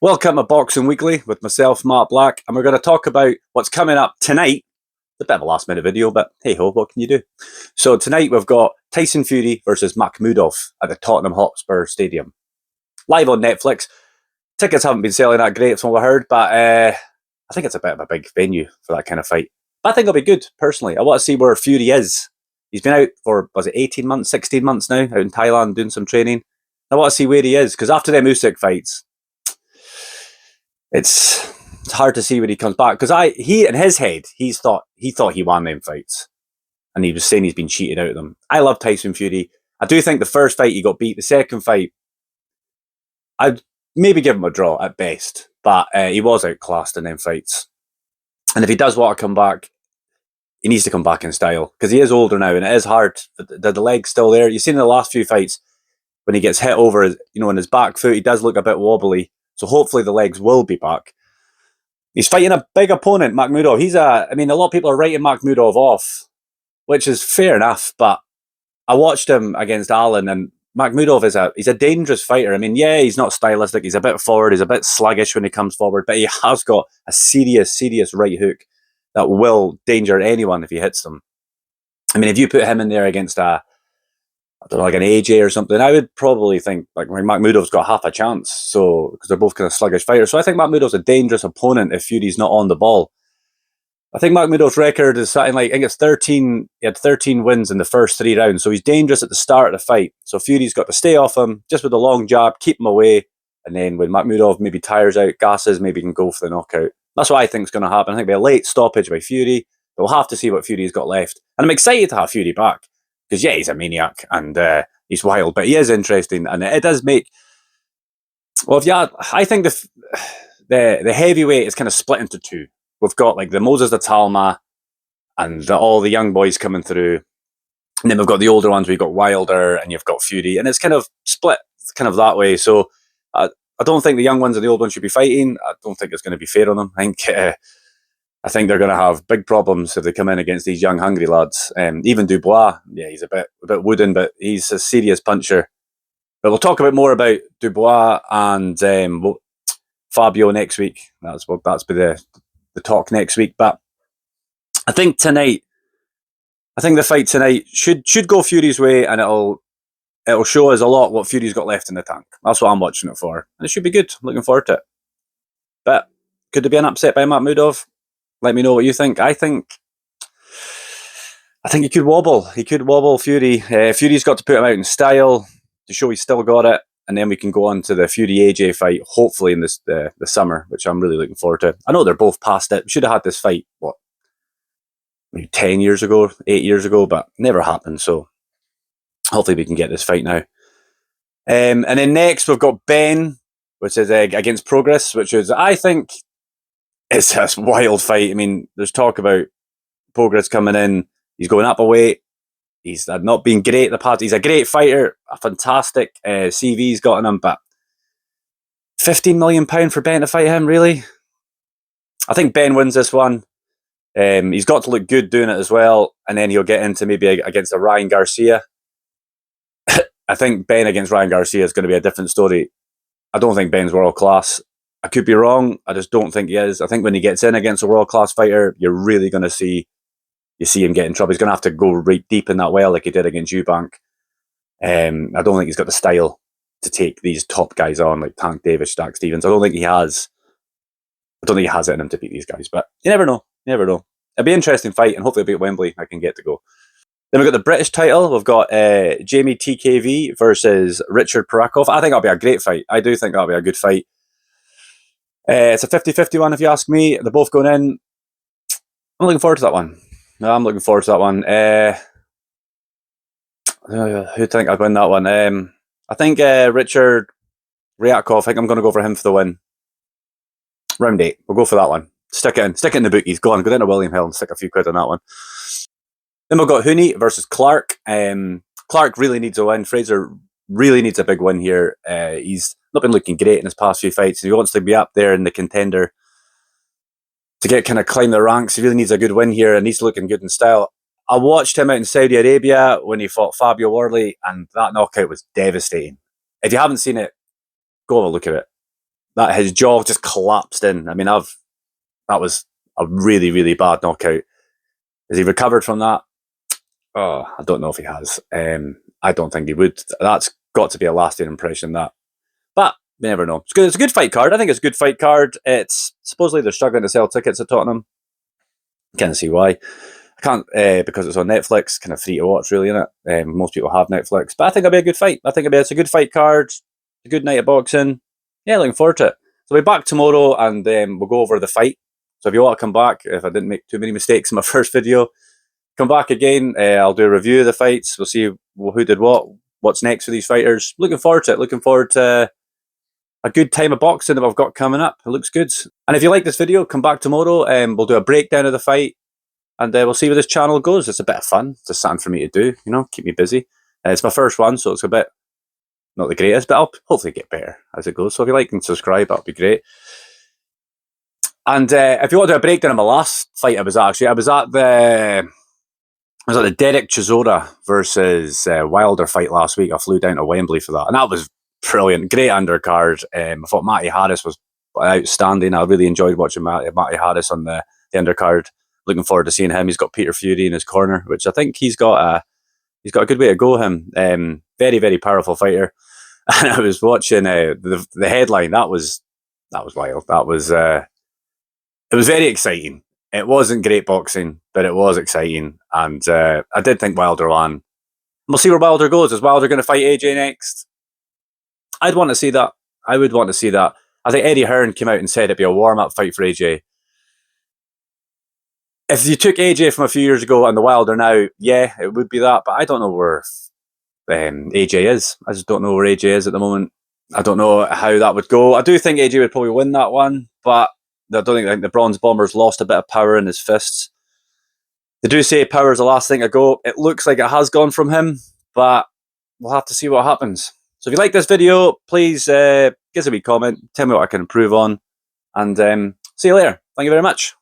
Welcome to Boxing Weekly with myself, Mark Black, and we're going to talk about what's coming up tonight. It's a bit of a last minute video, but hey ho, what can you do? So tonight we've got Tyson Fury versus Makhmudov at the Tottenham Hotspur Stadium. Live on Netflix. Tickets haven't been selling that great from what I heard, but I think it's a bit of a big venue for that kind of fight. But I think it'll be good, personally. I want to see where Fury is. He's been out for, was it 18 months, 16 months now, out in Thailand doing some training. I want to see where he is, because after them Usyk fights, it's hard to see when he comes back, because he in his head he thought he won them fights, and he was saying he's been cheated out of them. I love Tyson Fury. I do think the first fight he got beat. The second fight, I'd maybe give him a draw at best, but he was outclassed in them fights. And if he does want to come back, he needs to come back in style, because he is older now, and it is hard. The leg's still there. You've seen in the last few fights when he gets hit over, in his back foot, he does look a bit wobbly. So hopefully the legs will be back. He's fighting a big opponent, Makhmudov. A lot of people are writing Makhmudov off, which is fair enough, but I watched him against Allen, and Makhmudov he's a dangerous fighter. He's not stylistic. He's a bit forward. He's a bit sluggish when he comes forward, but he has got a serious right hook that will danger anyone if he hits them. If you put him in there against like an AJ or something, I would probably think Makhmudov's got half a chance. So, because they're both kind of sluggish fighters. So I think Makhmudov's a dangerous opponent if Fury's not on the ball. I think Makhmudov's record is something like, I think it's 13. He had 13 wins in the first 3 rounds. So he's dangerous at the start of the fight. So Fury's got to stay off him just with a long jab, keep him away. And then when Makhmudov maybe tires out, gasses, maybe he can go for the knockout. That's what I think is going to happen. I think it'll be a late stoppage by Fury. We'll have to see what Fury's got left. And I'm excited to have Fury back. Because, he's a maniac and he's wild, but he is interesting. And it does make... I think the heavyweight is kind of split into 2. We've got like the Moses the Talma and all the young boys coming through. And then we've got the older ones. We've got Wilder and you've got Fury. And it's kind of split kind of that way. So I don't think the young ones and the old ones should be fighting. I don't think it's going to be fair on them. I think they're going to have big problems if they come in against these young, hungry lads. Even Dubois, he's a bit wooden, but he's a serious puncher. But we'll talk a bit more about Dubois and Fabio next week. That's be the talk next week. But I think the fight tonight should go Fury's way, and it'll show us a lot what Fury's got left in the tank. That's what I'm watching it for, and it should be good. I'm looking forward to it. But could there be an upset by Makhmudov? Let me know what you think. I think he could wobble. He could wobble Fury. Fury's got to put him out in style to show he's still got it. And then we can go on to the Fury-AJ fight, hopefully in the summer, which I'm really looking forward to. I know they're both past it. We should have had this fight, maybe 10 years ago, 8 years ago, but never happened. So hopefully we can get this fight now. And then next we've got Ben, which is against Progress, which is, I think... it's a wild fight. There's talk about Progress coming in. He's going up a weight. He's not been great in the past. He's a great fighter, a fantastic CV he's got in him, but £15 million for Ben to fight him, really? I think Ben wins this one. He's got to look good doing it as well, and then he'll get into maybe against a Ryan Garcia. I think Ben against Ryan Garcia is going to be a different story. I don't think Ben's world class. I could be wrong. I just don't think he is. I think when he gets in against a world-class fighter, you're really going to see him get in trouble. He's going to have to go right deep in that well like he did against Eubank. I don't think he's got the style to take these top guys on, like Tank Davis, Jack Stevens. I don't think he has it in him to beat these guys. But you never know. It'll be an interesting fight, and hopefully it'll be at Wembley. I can get to go. Then we've got the British title. We've got Jamie TKV versus Richard Parakov. I think that'll be a great fight. I do think that'll be a good fight. It's a 50-50 one, if you ask me. They're both going in. I'm looking forward to that one. Who do you think I'd win that one? I think Richard Ryakov, I think I'm going to go for him for the win. Round 8. We'll go for that one. Stick it in the bookies. Go down to William Hill and stick a few quid on that one. Then we've got Hooney versus Clark. Clark really needs a win. Fraser really needs a big win here. He's not been looking great in his past few fights. He wants to be up there in the contender to get kind of climb the ranks. He really needs a good win here, and he's looking good in style. I watched him out in Saudi Arabia when he fought Fabio Worley, and that knockout was devastating. If you haven't seen it, go have a look at it. that his jaw just collapsed in. I mean, that was a really, really bad knockout. Has he recovered from that? Oh, I don't know if he has. I don't think he would. That's got to be a lasting impression, that. But you never know. It's good. It's a good fight card. I think it's a good fight card. It's supposedly they're struggling to sell tickets at Tottenham. Can't see why. I can't because it's on Netflix. Kind of free to watch, really, isn't it? Most people have Netflix, but I think it'll be a good fight. I think it's a good fight card. A good night of boxing. Yeah, looking forward to it. So we'll be back tomorrow, and we'll go over the fight. So if you want to come back, if I didn't make too many mistakes in my first video, come back again. I'll do a review of the fights. We'll see who did what's next for these fighters. Looking forward to it. Looking forward to a good time of boxing that I've got coming up. It looks good. And if you like this video, come back tomorrow and we'll do a breakdown of the fight, and we'll see where this channel goes. It's a bit of fun. It's just something for me to do, keep me busy. It's my first one, so it's a bit not the greatest, but I'll hopefully get better as it goes. So if you like and subscribe, that'd be great. And if you want to do a breakdown of my last fight, I was at the Derek Chisora versus Wilder fight last week. I flew down to Wembley for that, and that was brilliant. Great undercard. I thought Matty Harris was outstanding. I really enjoyed watching Matty Harris on the undercard. Looking forward to seeing him. He's got Peter Fury in his corner, which I think he's got a good way to go. Him, very, very powerful fighter. And I was watching the headline. That was wild. That was it was very exciting. It wasn't great boxing, but it was exciting. And I did think Wilder won. We'll see where Wilder goes. Is Wilder going to fight AJ next? I'd want to see that. I would want to see that. I think Eddie Hearn came out and said it'd be a warm-up fight for AJ. If you took AJ from a few years ago and the Wilder now, yeah, it would be that. But I don't know where AJ is. I just don't know where AJ is at the moment. I don't know how that would go. I do think AJ would probably win that one, but I think the Bronze Bomber's lost a bit of power in his fists. They do say power is the last thing to go. It looks like it has gone from him, but we'll have to see what happens. So if you like this video, please give us a wee comment. Tell me what I can improve on. And see you later. Thank you very much.